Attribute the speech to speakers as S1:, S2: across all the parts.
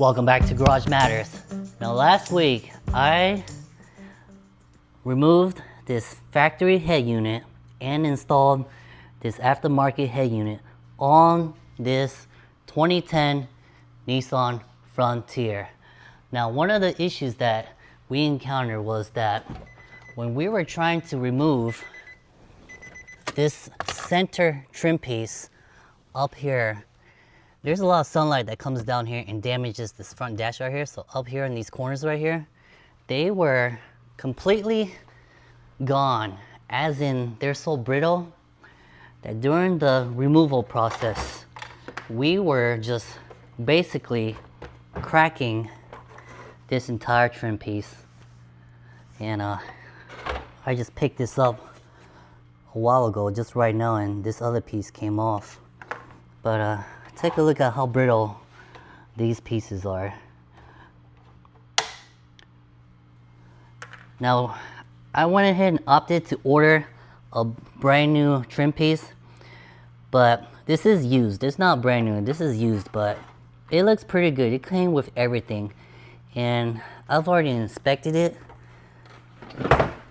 S1: Welcome back to Garage Matters. Now last week I removed this factory head unit and installed this aftermarket head unit on this 2010 Nissan Frontier. Now one of the issues that we encountered was that when we were trying to remove this center trim piece up here, there's a lot of sunlight that comes down here and damages this front dash right here. So up here in these corners right here, they were completely gone, as in they're so brittle that during the removal process, we were just basically cracking this entire trim piece. And I just picked this up a while ago, just right now, and this other piece came off. But take a look at how brittle these pieces are. Now, I went ahead and opted to order a brand new trim piece, but this is used. It's not brand new, this is used, but it looks pretty good. It came with everything, and I've already inspected it.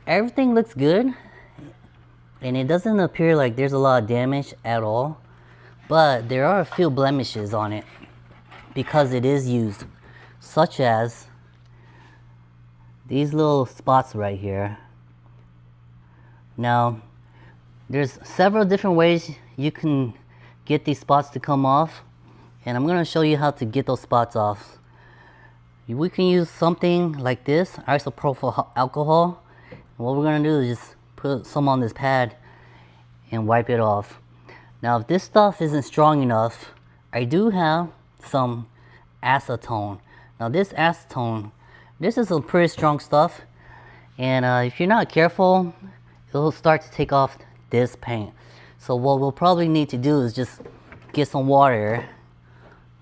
S1: Everything looks good, and it doesn't appear like there's a lot of damage at all. But there are a few blemishes on it because it is used, such as these little spots right here. Now, there's several different ways you can get these spots to come off, and I'm going to show you how to get those spots off. We can use something like this, isopropyl alcohol. And what we're going to do is just put some on this pad and wipe it off. Now, if this stuff isn't strong enough, I do have some acetone. Now, this acetone, this is some pretty strong stuff, and if you're not careful, it'll start to take off this paint. So what we'll probably need to do is just get some water,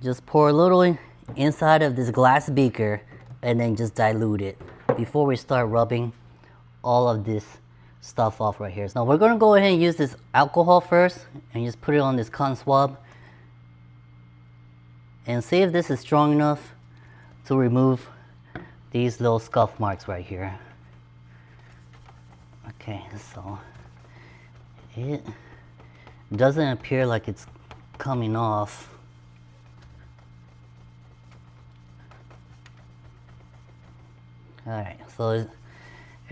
S1: just pour a little inside of this glass beaker, and then just dilute it before we start rubbing all of this stuff off right here. So now we're going to go ahead and use this alcohol first and just put it on this cotton swab and see if this is strong enough to remove these little scuff marks right here. Okay, so it doesn't appear like it's coming off. Alright, so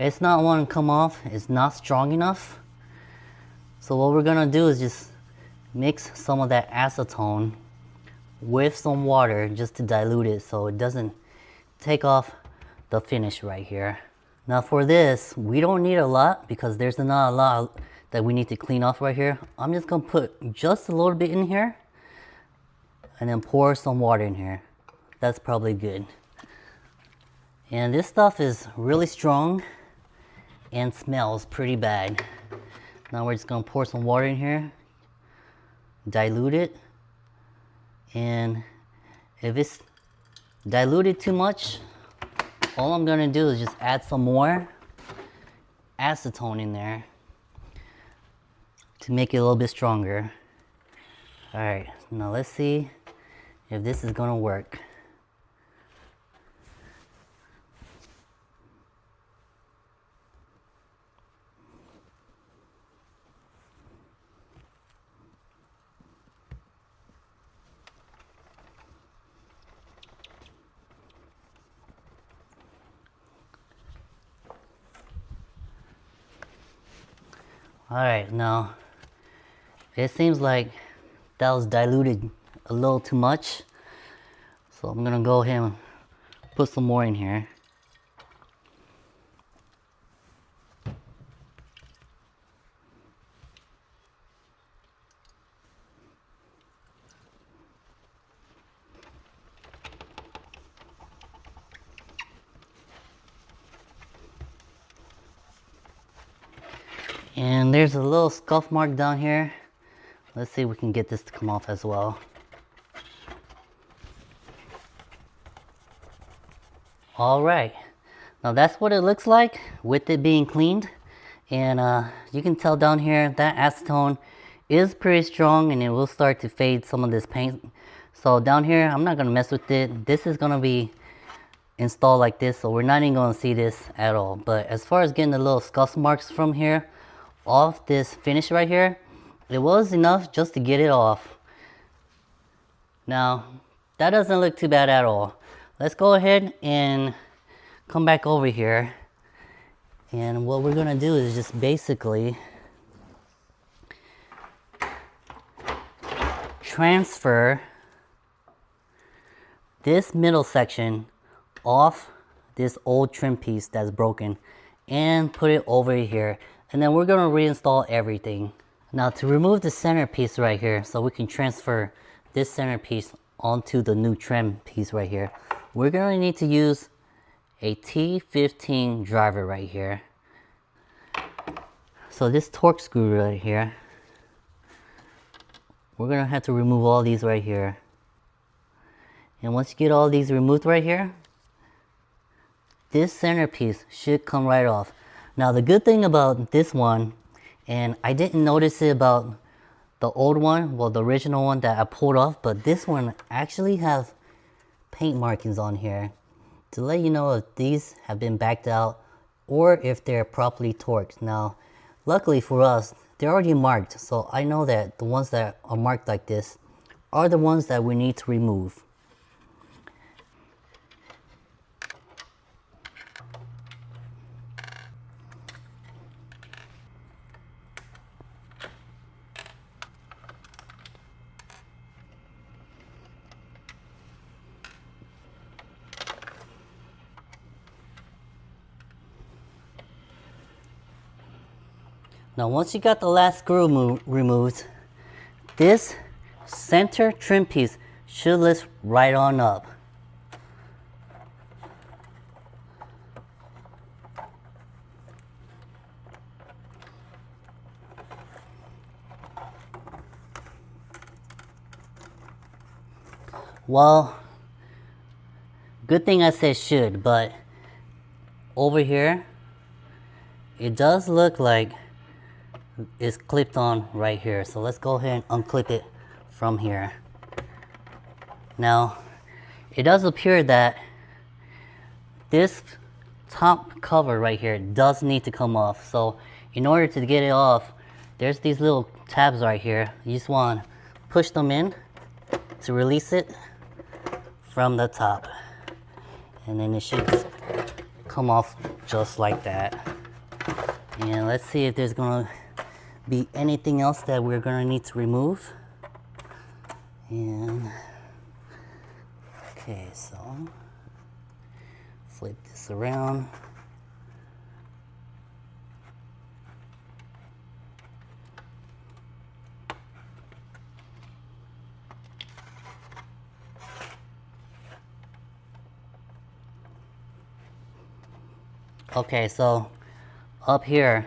S1: it's not wanting to come off. It's not strong enough. So what we're gonna do is just mix some of that acetone with some water just to dilute it so it doesn't take off the finish right here. Now for this, we don't need a lot because there's not a lot that we need to clean off right here. I'm just gonna put just a little bit in here and then pour some water in here. That's probably good. And this stuff is really strong and smells pretty bad. Now we're just gonna pour some water in here, dilute it, and if it's diluted too much, all I'm gonna do is just add some more acetone in there to make it a little bit stronger. Alright, now let's see if this is gonna work. Alright, now it seems like that was diluted a little too much, so I'm gonna go ahead and put some more in here. And there's a little scuff mark down here. Let's see if we can get this to come off as well. All right, now that's what it looks like with it being cleaned. And you can tell down here that acetone is pretty strong and it will start to fade some of this paint. So down here, I'm not gonna mess with it. This is gonna be installed like this, so we're not even gonna see this at all. But as far as getting the little scuff marks from here off this finish right here, it was enough just to get it off. Now, that doesn't look too bad at all. Let's go ahead and come back over here. And what we're gonna do is just basically transfer this middle section off this old trim piece that's broken and put it over here, and then we're going to reinstall everything. Now to remove the center piece right here so we can transfer this center piece onto the new trim piece right here, we're going to need to use a T15 driver right here. So this torque screw right here, we're going to have to remove all these right here. And once you get all these removed right here, this center piece should come right off. Now the good thing about this one, and I didn't notice it about the old one, well the original one that I pulled off, but this one actually has paint markings on here to let you know if these have been backed out or if they're properly torqued. Now luckily for us, they're already marked, so I know that the ones that are marked like this are the ones that we need to remove. Now once you got the last screw removed, this center trim piece should lift right on up. Well, good thing I said should, but over here, it does look like it's clipped on right here. So let's go ahead and unclip it from here. Now, it does appear that this top cover right here does need to come off. So in order to get it off, there's these little tabs right here. You just want to push them in to release it from the top. And then it should just come off just like that. And let's see if there's gonna be anything else that we're gonna need to remove. And okay, so flip this around. Okay, so up here,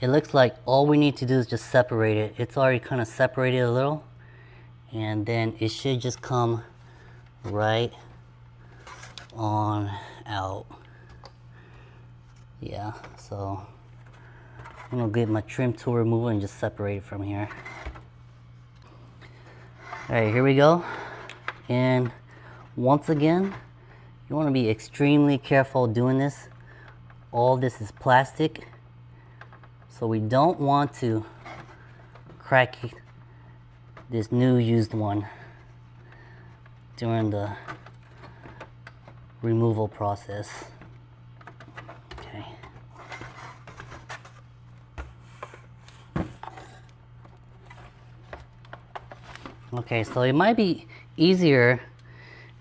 S1: it looks like all we need to do is just separate it. It's already kind of separated a little, and then it should just come right on out. Yeah, so I'm gonna get my trim tool remover and just separate it from here. All right, here we go. And once again, you want to be extremely careful doing this. All this is plastic, so we don't want to crack this new used one during the removal process. Okay. Okay, so it might be easier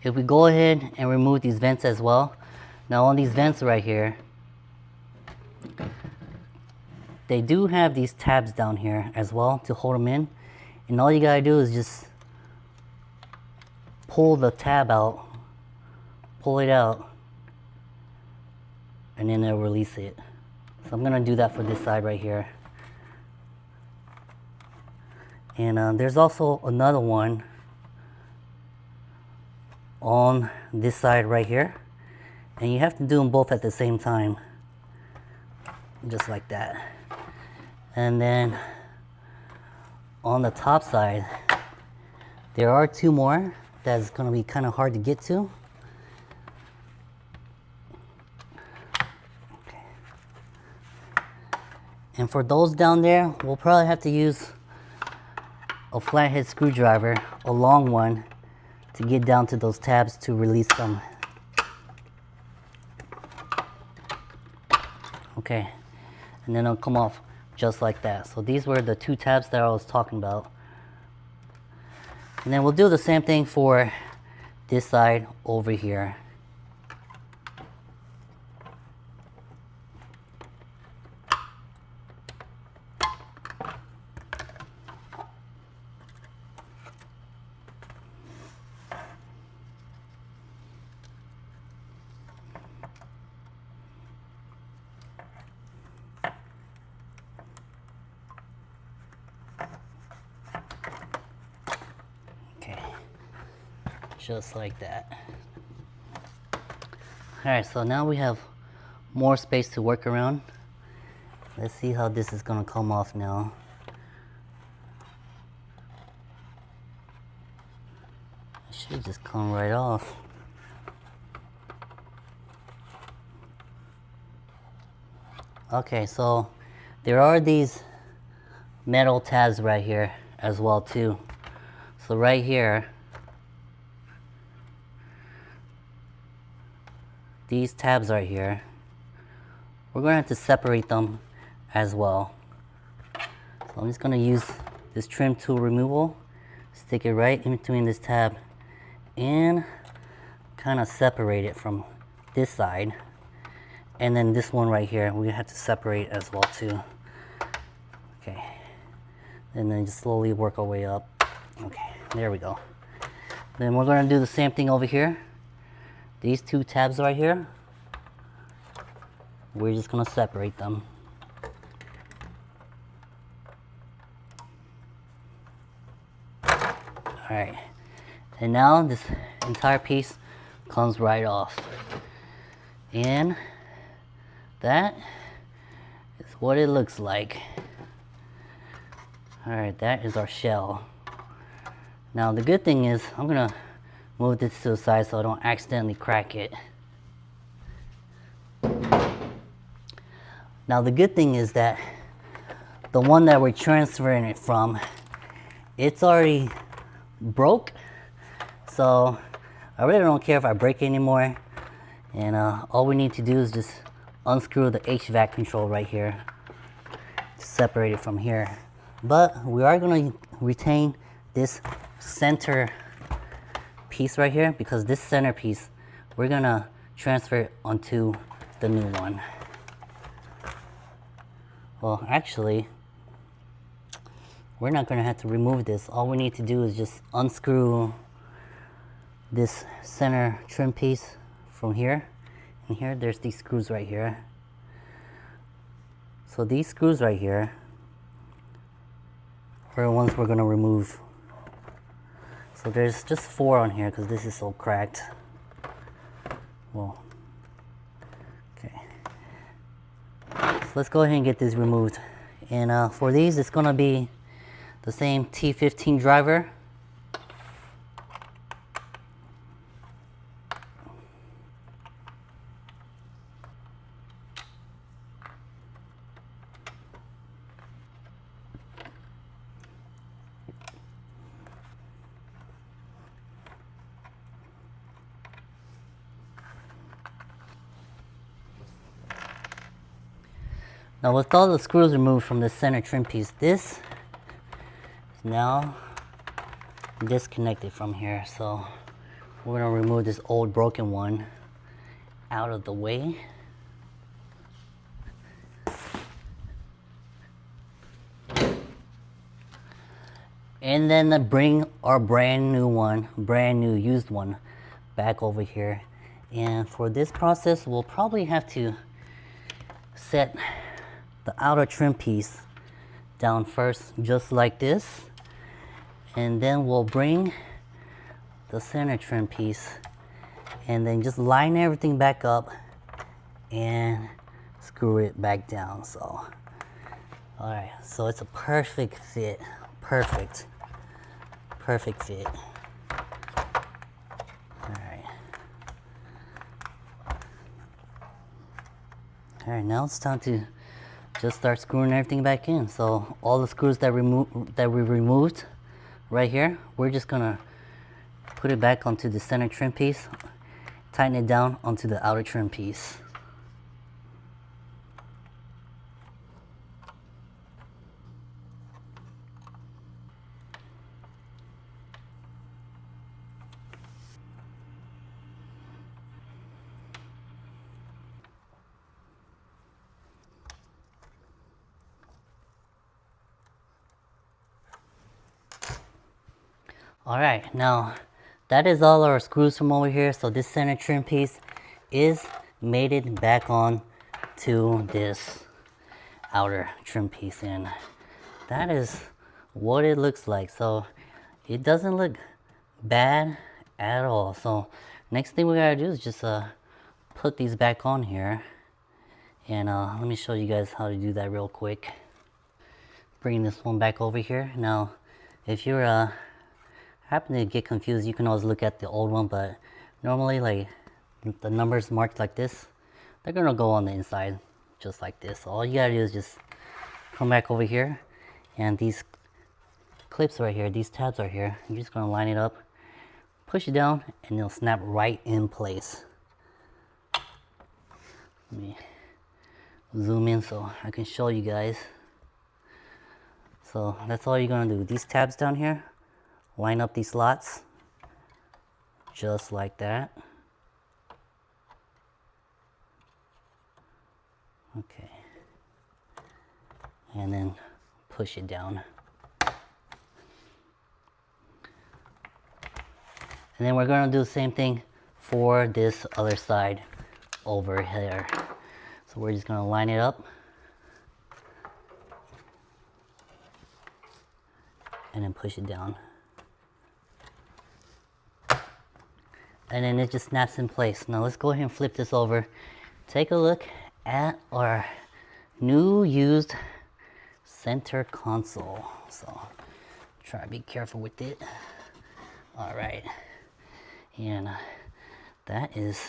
S1: if we go ahead and remove these vents as well. Now on these vents right here, they do have these tabs down here as well to hold them in. And all you gotta do is just pull the tab out, pull it out, and then it'll release it. So I'm gonna do that for this side right here. And there's also another one on this side right here. And you have to do them both at the same time. Just like that. And then on the top side, There are two more that's going to be kind of hard to get to. Okay. And for those down there, we'll probably have to use a flathead screwdriver, a long one, to get down to those tabs to release them. Okay, and then it'll come off just like that. So these were the two tabs that I was talking about. And then we'll do the same thing for this side over here. Just like that. Alright, so now we have more space to work around. Let's see how this is going to come off now. It should just come right off. Okay, so there are these metal tabs right here as well too. So right here, these tabs right here, we're going to have to separate them as well. So I'm just going to use this trim tool removal, stick it right in between this tab and kind of separate it from this side. And then this one right here, we have to separate as well too. Okay, and then just slowly work our way up. Okay, there we go. Then we're going to do the same thing over here. These two tabs right here, we're just going to separate them. Alright, and now this entire piece comes right off. And that is what it looks like. Alright, that is our shell. Now the good thing is, I'm going to move this to the side so I don't accidentally crack it. Now the good thing is that the one that we're transferring it from, it's already broke, so I really don't care if I break it anymore. And all we need to do is just unscrew the HVAC control right here to separate it from here. But we are going to retain this center piece right here, because this center piece we're gonna transfer it onto the new one. Well, actually, we're not gonna have to remove this. All we need to do is just unscrew this center trim piece from here. And here, there's these screws right here. So these screws right here are the ones we're gonna remove. So there's just 4 on here because this is so cracked. Well, okay. So let's go ahead and get this removed. And for these, it's gonna be the same T15 driver. Now with all the screws removed from the center trim piece, this is now disconnected from here. So we're going to remove this old broken one out of the way. And then bring our brand new used one back over here. And for this process, we'll probably have to set the outer trim piece down first, just like this, and then we'll bring the center trim piece and then just line everything back up and screw it back down. So all right, so it's a perfect fit, perfect perfect fit. Alright, now it's time to just start screwing everything back in. So all the screws that we removed right here, we're just gonna put it back onto the center trim piece, tighten it down onto the outer trim piece. Alright, now that is all our screws from over here. So this center trim piece is mated back on to this outer trim piece, and that is what it looks like. So it doesn't look bad at all. So next thing we gotta do is just put these back on here, and let me show you guys how to do that real quick. Bring this one back over here. Now if you're happen to get confused, you can always look at the old one, but normally like the numbers marked like this, they're gonna go on the inside just like this. So all you gotta do is just come back over here, and these clips right here, these tabs right here, you're just gonna line it up, push it down, and it'll snap right in place. Let me zoom in so I can show you guys. So that's all you're gonna do. These tabs down here, line up these slots just like that. Okay. And then push it down. And then we're going to do the same thing for this other side over here. So we're just going to line it up and then push it down. And then it just snaps in place. Now let's go ahead and flip this over. Take a look at our new used center console. So try to be careful with it. All right, and that is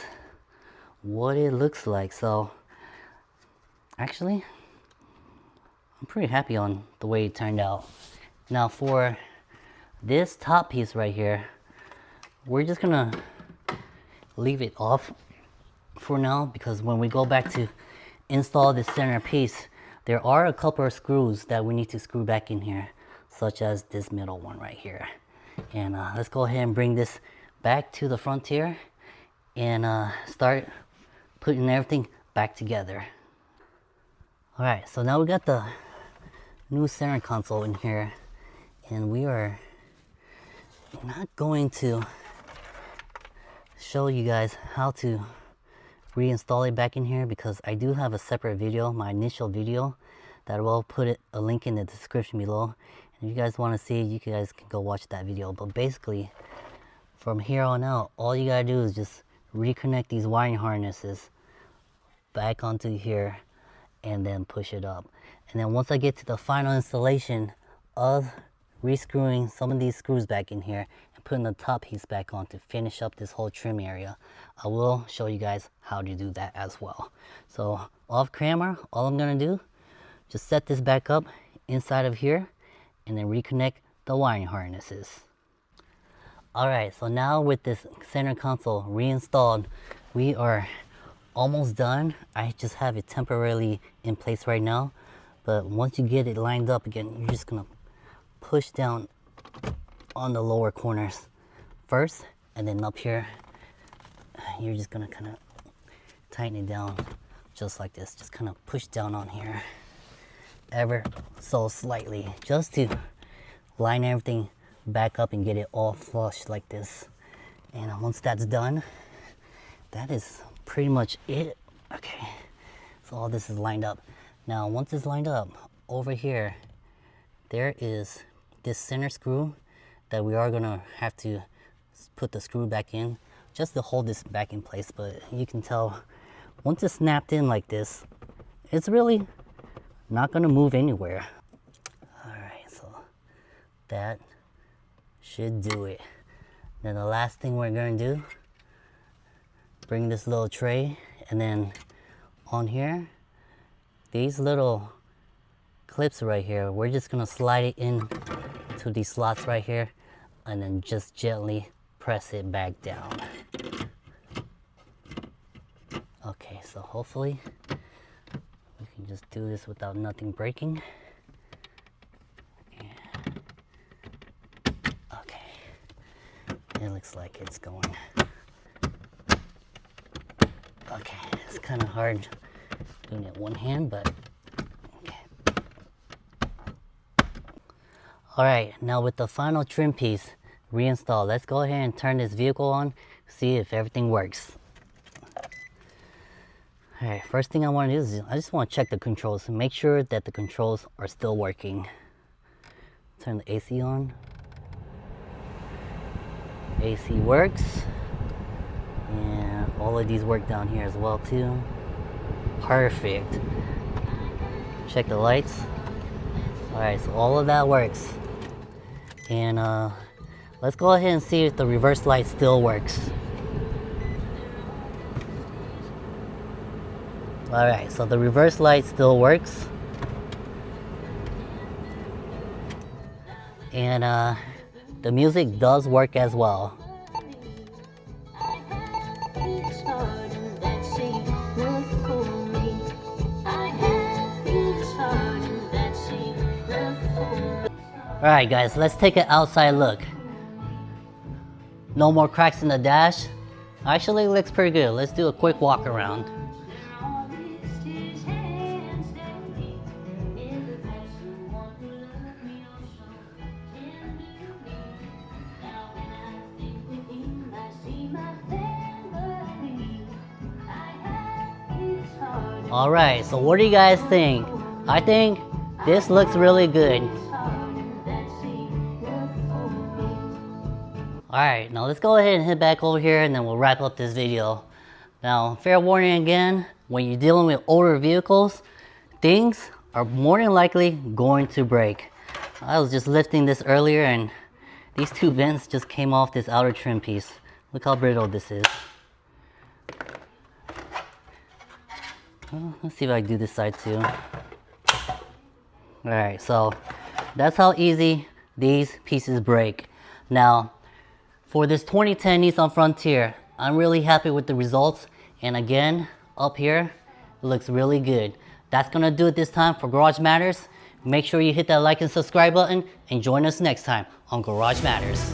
S1: what it looks like. So actually, I'm pretty happy on the way it turned out. Now for this top piece right here, we're just gonna leave it off for now, because when we go back to install this center piece, there are a couple of screws that we need to screw back in here, such as this middle one right here. And let's go ahead and bring this back to the Frontier and start putting everything back together. All right, so now we got the new center console in here, and we are not going to show you guys how to reinstall it back in here, because I do have a separate video, my initial video, that I will put a link in the description below. And if you guys want to see it, you guys can go watch that video. But basically, from here on out, all you gotta do is just reconnect these wiring harnesses back onto here and then push it up. And then once I get to the final installation of rescrewing some of these screws back in here and putting the top piece back on to finish up this whole trim area, I will show you guys how to do that as well. So off camera, all I'm gonna do, just set this back up inside of here and then reconnect the wiring harnesses. Alright, so now with this center console reinstalled, we are almost done. I just have it temporarily in place right now, but once you get it lined up again, you're just gonna push down on the lower corners first, and then up here you're just gonna kind of tighten it down just like this. Just kind of push down on here ever so slightly, just to line everything back up and get it all flush like this. And once that's done, that is pretty much it. Okay, so all this is lined up. Now once it's lined up, over here there is this center screw that we are gonna have to put the screw back in just to hold this back in place. But you can tell once it's snapped in like this, it's really not gonna move anywhere. All right, so that Should do it. Then the last thing we're gonna do, bring this little tray, and then on here, these little clips right here, we're just gonna slide it in to these slots right here, and then just gently press it back down. Okay, so hopefully we can just do this without nothing breaking. Okay, it looks like it's going. Okay, it's kind of hard doing it one hand, but okay. Alright, now with the final trim piece reinstalled, let's go ahead and turn this vehicle on, see if everything works. Alright, first thing I want to do is I just want to check the controls and make sure that the controls are still working. Turn the AC on. AC works. And all of these work down here as well too. Perfect. Check the lights. Alright, so all of that works. And let's go ahead and see if the reverse light still works. Alright, so the reverse light still works. And the music does work as well. Alright guys, let's take an outside look. No more cracks in the dash. Actually looks pretty good. Let's do a quick walk around. Alright, so what do you guys think? I think this looks really good. Alright, now let's go ahead and head back over here and then we'll wrap up this video. Now, fair warning again, when you're dealing with older vehicles, things are more than likely going to break. I was just lifting this earlier and these two vents just came off this outer trim piece. Look how brittle this is. Well, let's see if I can do this side too. Alright, so that's how easy these pieces break. Now, for this 2010 Nissan Frontier, I'm really happy with the results. And again, up here, it looks really good. That's gonna do it this time for Garage Matters. Make sure you hit that like and subscribe button and join us next time on Garage Matters.